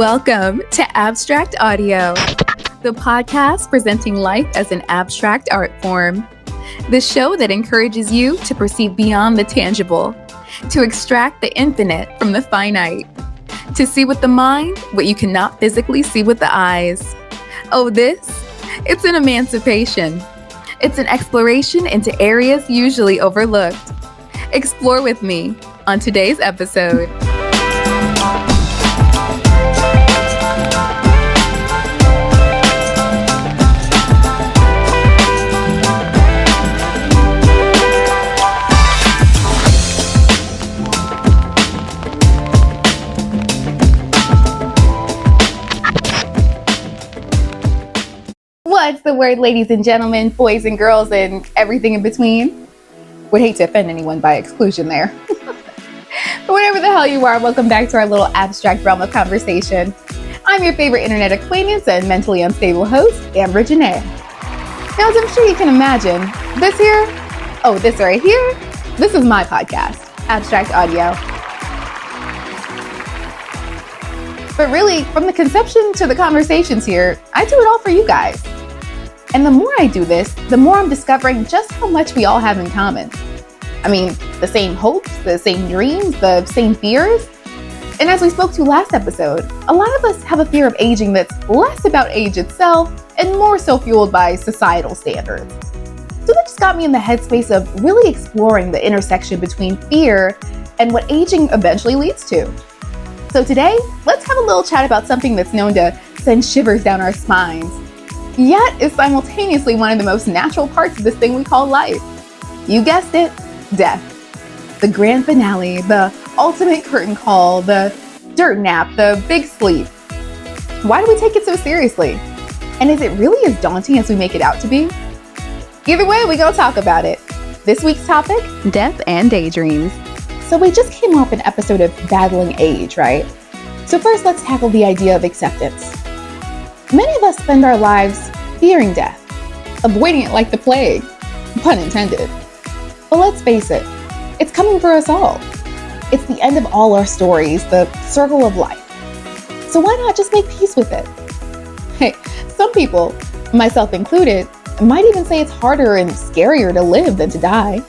Welcome to Abstract Audio, the podcast presenting life as an abstract art form. The show that encourages you to perceive beyond the tangible, to extract the infinite from the finite, to see with the mind what you cannot physically see with the eyes. Oh, it's an emancipation. It's an exploration into areas usually overlooked. Explore with me on today's episode. What's the word, ladies and gentlemen, boys and girls, and everything in between? Would hate to offend anyone by exclusion there. But whatever the hell you are, welcome back to our little abstract realm of conversation. I'm your favorite internet acquaintance and mentally unstable host, Amber Janae. Now, as I'm sure you can imagine, this right here, this is my podcast, Abstract Audio. But really, from the conception to the conversations here, I do it all for you guys. And the more I do this, the more I'm discovering just how much we all have in common. I mean, the same hopes, the same dreams, the same fears. And as we spoke to last episode, a lot of us have a fear of aging that's less about age itself and more so fueled by societal standards. So that just got me in the headspace of really exploring the intersection between fear and what aging eventually leads to. So today, let's have a little chat about something that's known to send shivers down our spines, yet is simultaneously one of the most natural parts of this thing we call life. You guessed it, death. The grand finale, the ultimate curtain call, the dirt nap, the big sleep. Why do we take it so seriously? And is it really as daunting as we make it out to be? Either way, we gonna talk about it. This week's topic? Death and daydreams. So we just came off an episode of Battling Age, right? So first, let's tackle the idea of acceptance. Many of us spend our lives fearing death, avoiding it like the plague, pun intended. But let's face it, it's coming for us all. It's the end of all our stories, the circle of life. So why not just make peace with it? Hey, some people, myself included, might even say it's harder and scarier to live than to die.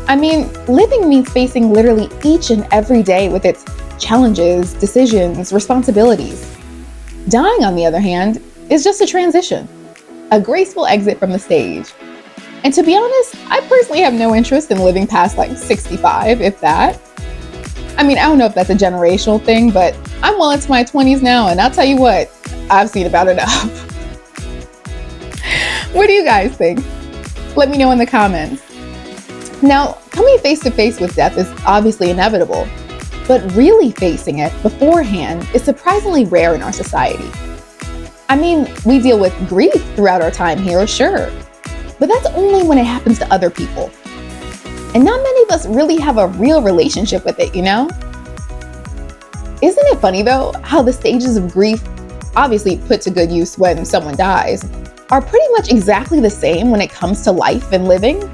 I mean, living means facing literally each and every day with its challenges, decisions, responsibilities. Dying, on the other hand, is just a transition, a graceful exit from the stage. And to be honest, I personally have no interest in living past like 65, if that. I mean, I don't know if that's a generational thing, but I'm well into my 20s now, and I'll tell you what, I've seen about enough. What do you guys think? Let me know in the comments. Now, coming face to face with death is obviously inevitable, but really facing it beforehand is surprisingly rare in our society. I mean, we deal with grief throughout our time here, sure, but that's only when it happens to other people. And not many of us really have a real relationship with it, you know? Isn't it funny though, how the stages of grief, obviously put to good use when someone dies, are pretty much exactly the same when it comes to life and living?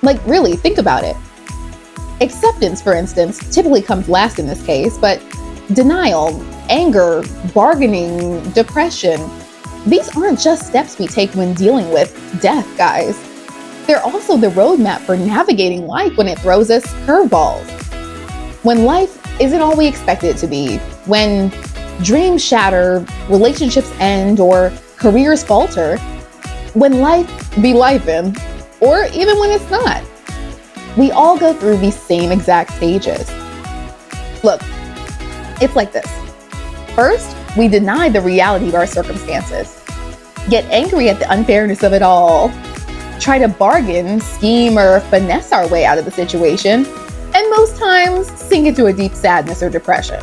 Like, really, think about it. Acceptance, for instance, typically comes last in this case, but denial, anger, bargaining, depression, these aren't just steps we take when dealing with death, guys. They're also the roadmap for navigating life when it throws us curveballs. When life isn't all we expect it to be, when dreams shatter, relationships end, or careers falter, when life be lifing, or even when it's not. We all go through these same exact stages. Look, it's like this. First, we deny the reality of our circumstances, get angry at the unfairness of it all, try to bargain, scheme, or finesse our way out of the situation, and most times sink into a deep sadness or depression.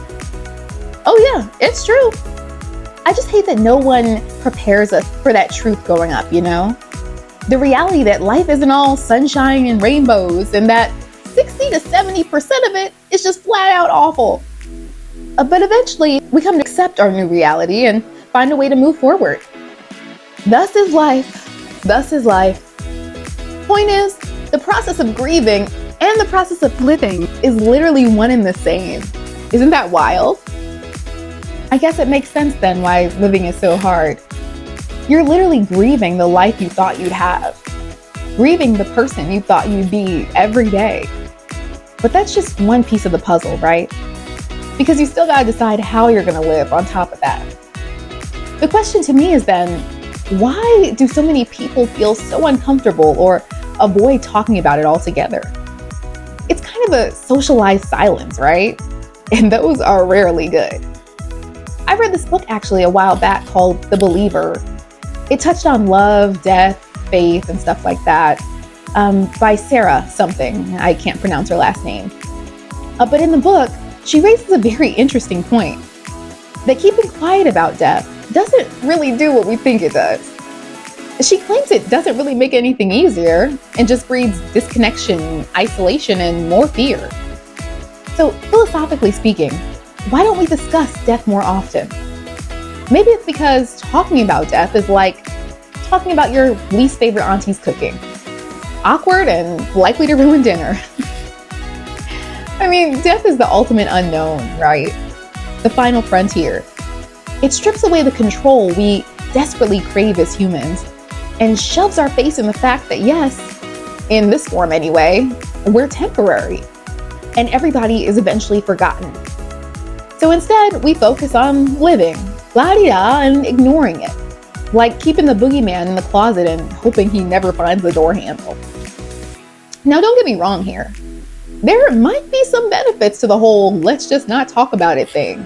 Oh yeah, it's true. I just hate that no one prepares us for that truth growing up, you know? The reality that life isn't all sunshine and rainbows, and that 60 to 70% of it is just flat out awful. But eventually, we come to accept our new reality and find a way to move forward. Thus is life. Thus is life. Point is, the process of grieving and the process of living is literally one and the same. Isn't that wild? I guess it makes sense then why living is so hard. You're literally grieving the life you thought you'd have, grieving the person you thought you'd be every day. But that's just one piece of the puzzle, right? Because you still gotta decide how you're gonna live on top of that. The question to me is then, why do so many people feel so uncomfortable or avoid talking about it altogether? It's kind of a socialized silence, right? And those are rarely good. I read this book actually a while back called The Believer. It touched on love, death, faith, and stuff like that, by Sarah something. I can't pronounce her last name. But in the book, she raises a very interesting point, that keeping quiet about death doesn't really do what we think it does. She claims it doesn't really make anything easier and just breeds disconnection, isolation, and more fear. So philosophically speaking, why don't we discuss death more often? Maybe it's because talking about death is like talking about your least favorite auntie's cooking. Awkward and likely to ruin dinner. I mean, death is the ultimate unknown, right? The final frontier. It strips away the control we desperately crave as humans and shoves our face in the fact that yes, in this form anyway, we're temporary and everybody is eventually forgotten. So instead, we focus on living, la-di-da, and ignoring it. Like keeping the boogeyman in the closet and hoping he never finds the door handle. Now, don't get me wrong here. There might be some benefits to the whole let's just not talk about it thing.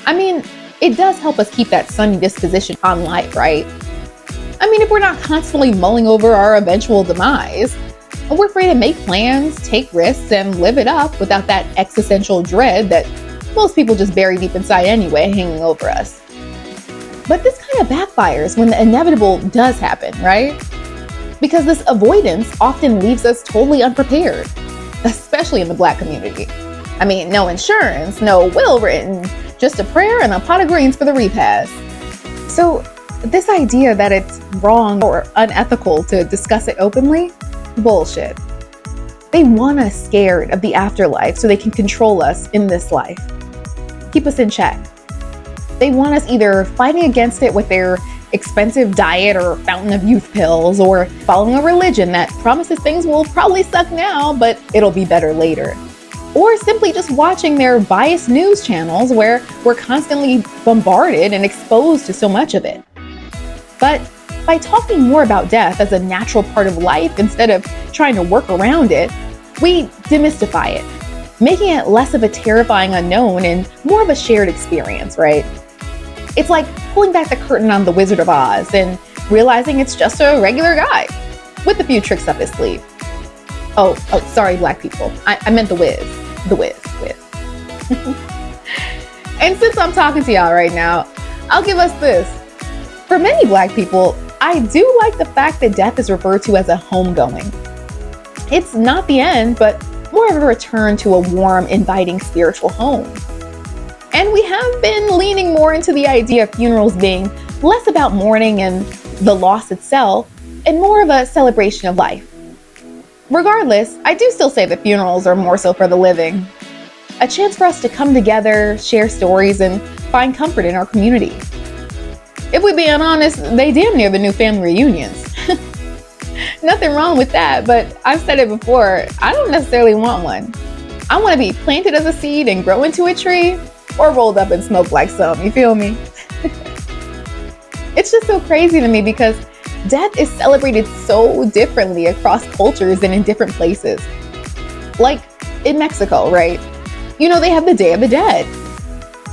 I mean, it does help us keep that sunny disposition on life, right? I mean, if we're not constantly mulling over our eventual demise, we're free to make plans, take risks, and live it up without that existential dread that most people just bury deep inside anyway, hanging over us. But this kind of backfires when the inevitable does happen, right? Because this avoidance often leaves us totally unprepared, especially in the Black community. I mean, no insurance, no will written, just a prayer and a pot of greens for the repast. So this idea that it's wrong or unethical to discuss it openly, bullshit. They want us scared of the afterlife so they can control us in this life, keep us in check. They want us either fighting against it with their expensive diet or fountain of youth pills, or following a religion that promises things will probably suck now, but it'll be better later. Or simply just watching their biased news channels where we're constantly bombarded and exposed to so much of it. But by talking more about death as a natural part of life instead of trying to work around it, we demystify it, making it less of a terrifying unknown and more of a shared experience, right? It's like pulling back the curtain on The Wizard of Oz and realizing it's just a regular guy with a few tricks up his sleeve. Oh, sorry, Black people. I meant The Wiz. The Wiz. And since I'm talking to y'all right now, I'll give us this. For many Black people, I do like the fact that death is referred to as a homegoing. It's not the end, but more of a return to a warm, inviting spiritual home. And we have been leaning more into the idea of funerals being less about mourning and the loss itself, and more of a celebration of life. Regardless, I do still say that funerals are more so for the living. A chance for us to come together, share stories, and find comfort in our community. If we're being honest, they damn near the new family reunions. Nothing wrong with that, but I've said it before, I don't necessarily want one. I want to be planted as a seed and grow into a tree, or rolled up and smoked like some, you feel me? It's just so crazy to me because death is celebrated so differently across cultures and in different places. Like in Mexico, right? You know, they have the Day of the Dead.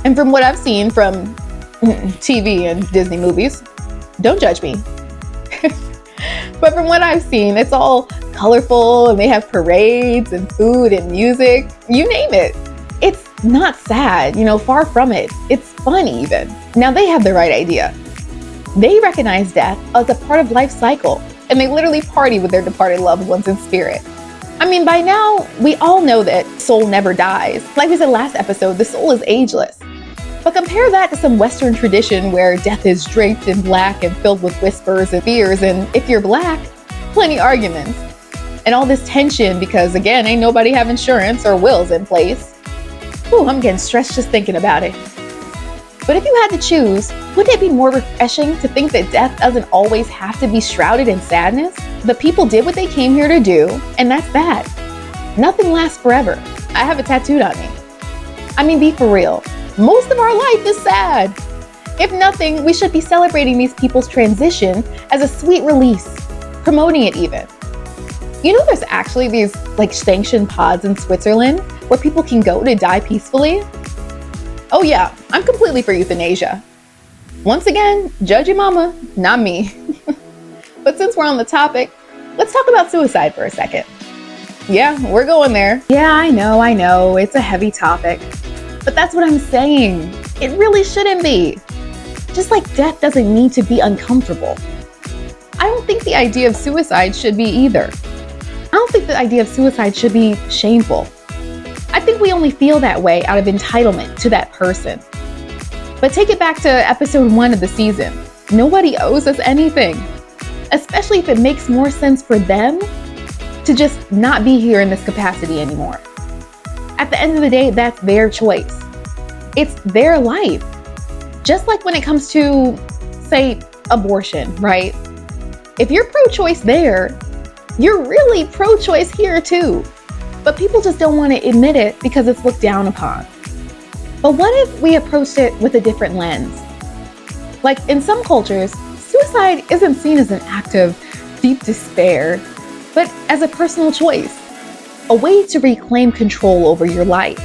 And from what I've seen from TV and Disney movies, don't judge me. But from what I've seen, it's all colorful and they have parades and food and music, you name it. It's not sad, far from it. It's fun even. Now they have the right idea. They recognize death as a part of life's cycle, and they literally party with their departed loved ones in spirit. I mean, by now, we all know that soul never dies. Like we said last episode, the soul is ageless. But compare that to some Western tradition where death is draped in black and filled with whispers and fears, and if you're Black, plenty arguments. And all this tension because, again, ain't nobody have insurance or wills in place. Ooh, I'm getting stressed just thinking about it. But if you had to choose, wouldn't it be more refreshing to think that death doesn't always have to be shrouded in sadness? The people did what they came here to do, and that's that. Nothing lasts forever. I have it tattooed on me. I mean, be for real. Most of our life is sad. If nothing, we should be celebrating these people's transition as a sweet release, promoting it even. You know, there's actually these sanctioned pods in Switzerland where people can go to die peacefully. Oh yeah, I'm completely for euthanasia. Once again, judge your mama, not me. But since we're on the topic, let's talk about suicide for a second. Yeah, we're going there. Yeah, I know, it's a heavy topic. But that's what I'm saying. It really shouldn't be. Just like death doesn't need to be uncomfortable. I don't think the idea of suicide should be either. I don't think the idea of suicide should be shameful. I think we only feel that way out of entitlement to that person. But take it back to episode 1 of the season. Nobody owes us anything, especially if it makes more sense for them to just not be here in this capacity anymore. At the end of the day, that's their choice. It's their life. Just like when it comes to, say, abortion, right? If you're pro-choice there, you're really pro-choice here too. But people just don't want to admit it because it's looked down upon. But what if we approached it with a different lens? Like in some cultures, suicide isn't seen as an act of deep despair, but as a personal choice, a way to reclaim control over your life.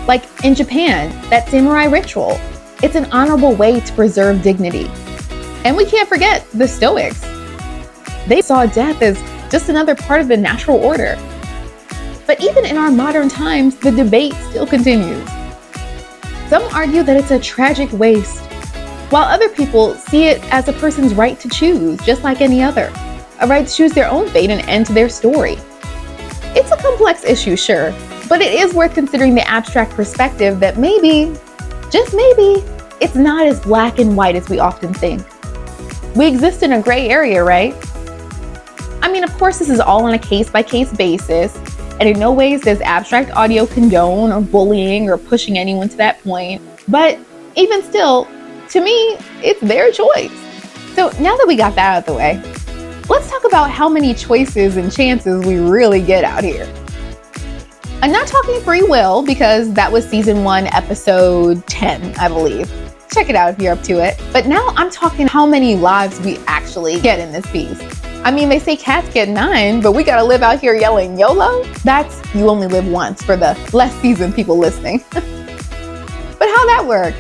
Like in Japan, that samurai ritual, it's an honorable way to preserve dignity. And we can't forget the Stoics. They saw death as just another part of the natural order. But even in our modern times, the debate still continues. Some argue that it's a tragic waste, while other people see it as a person's right to choose, just like any other. A right to choose their own fate and end to their story. It's a complex issue, sure, but it is worth considering the abstract perspective that maybe, just maybe, it's not as black and white as we often think. We exist in a gray area, right? I mean, of course, this is all on a case-by-case basis, and in no ways does abstract audio condone or bullying or pushing anyone to that point. But even still, to me, it's their choice. So now that we got that out of the way, let's talk about how many choices and chances we really get out here. I'm not talking free will because that was season 1, episode 10, I believe. Check it out if you're up to it. But now I'm talking how many lives we actually get in this piece. I mean, they say cats get 9, but we gotta live out here yelling YOLO? That's you only live once for the less seasoned people listening. But how'd that work?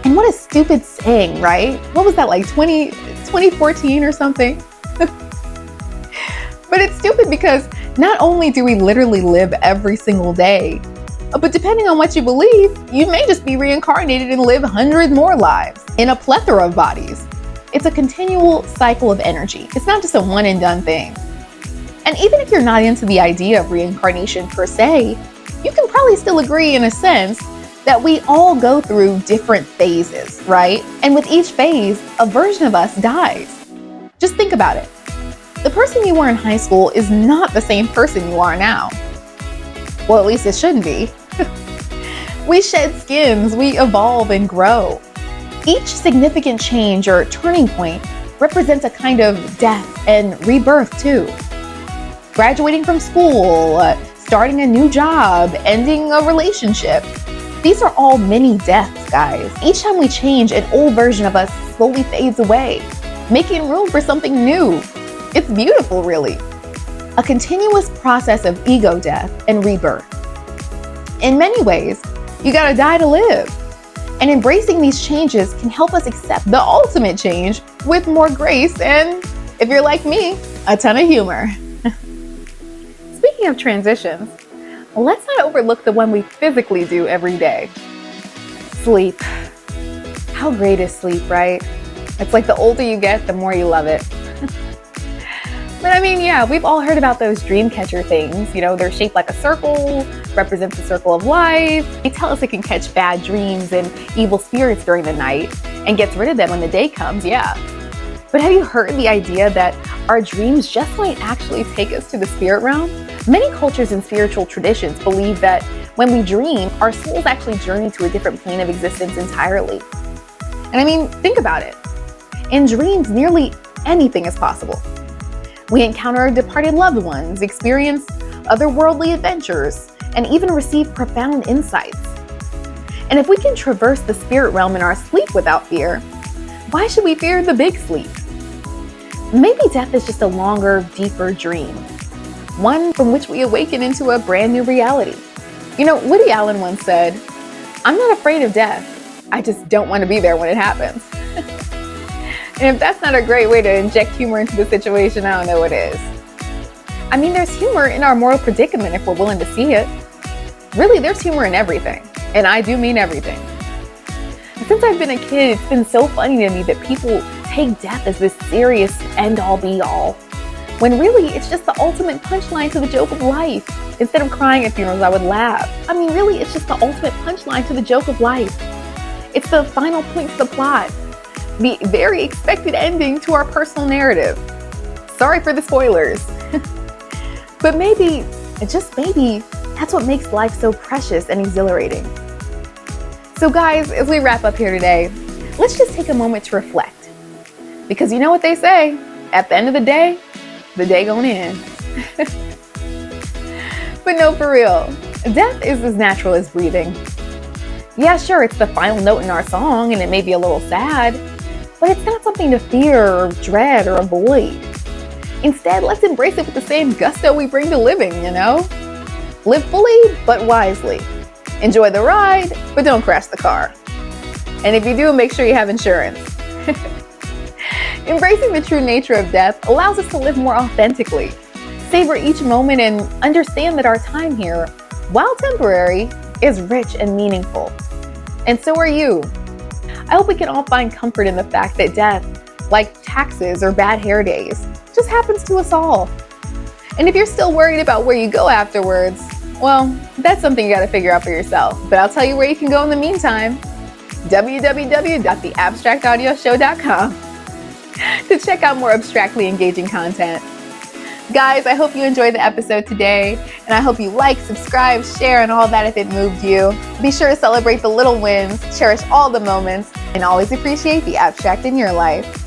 And what a stupid saying, right? What was that, like 2014 or something? But it's stupid because not only do we literally live every single day, but depending on what you believe, you may just be reincarnated and live hundreds more lives in a plethora of bodies. It's a continual cycle of energy. It's not just a one and done thing. And even if you're not into the idea of reincarnation per se, you can probably still agree in a sense that we all go through different phases, right? And with each phase, a version of us dies. Just think about it. The person you were in high school is not the same person you are now. Well, at least it shouldn't be. We shed skins, we evolve and grow. Each significant change or turning point represents a kind of death and rebirth too. Graduating from school, starting a new job, ending a relationship. These are all mini deaths, guys. Each time we change, an old version of us slowly fades away, making room for something new. It's beautiful, really. A continuous process of ego death and rebirth. In many ways, you gotta die to live. And embracing these changes can help us accept the ultimate change with more grace and, if you're like me, a ton of humor. Speaking of transitions, let's not overlook the one we physically do every day. Sleep. How great is sleep, right? It's like the older you get, the more you love it. But I mean, yeah, we've all heard about those dream catcher things. You know, they're shaped like a circle, represents the circle of life. They tell us it can catch bad dreams and evil spirits during the night and gets rid of them when the day comes, yeah. But have you heard the idea that our dreams just might actually take us to the spirit realm? Many cultures and spiritual traditions believe that When we dream, our souls actually journey to a different plane of existence entirely. And I mean, think about it. In dreams, nearly anything is possible. We encounter our departed loved ones, experience otherworldly adventures, and even receive profound insights. And if we can traverse the spirit realm in our sleep without fear, why should we fear the big sleep? Maybe death is just a longer, deeper dream, one from which we awaken into a brand new reality. You know, Woody Allen once said, "I'm not afraid of death. I just don't want to be there when it happens." And if that's not a great way to inject humor into the situation, I don't know what is. I mean, there's humor in our moral predicament if we're willing to see it. Really, there's humor in everything. And I do mean everything. Since I've been a kid, it's been so funny to me that people take death as this serious end-all be-all, when really it's just the ultimate punchline to the joke of life. Instead of crying at funerals, I would laugh. I mean, really, it's just the ultimate punchline to the joke of life. It's the final point to the plot, the very expected ending to our personal narrative. Sorry for the spoilers. But maybe, just maybe, that's what makes life so precious and exhilarating. So guys, as we wrap up here today, let's just take a moment to reflect. Because you know what they say, at the end of the day gonna end. But no, for real, death is as natural as breathing. Yeah, sure, it's the final note in our song and it may be a little sad, but it's not something to fear or dread or avoid. Instead, let's embrace it with the same gusto we bring to living, you know? Live fully, but wisely. Enjoy the ride, but don't crash the car. And if you do, make sure you have insurance. Embracing the true nature of death allows us to live more authentically, savor each moment, and understand that our time here, while temporary, is rich and meaningful. And so are you. I hope we can all find comfort in the fact that death, like taxes or bad hair days, just happens to us all. And if you're still worried about where you go afterwards, well, that's something you got to figure out for yourself. But I'll tell you where you can go in the meantime. www.theabstractaudioshow.com to check out more abstractly engaging content. Guys, I hope you enjoyed the episode today, and I hope you like, subscribe, share, and all that if it moved you. Be sure to celebrate the little wins, cherish all the moments, and always appreciate the abstract in your life.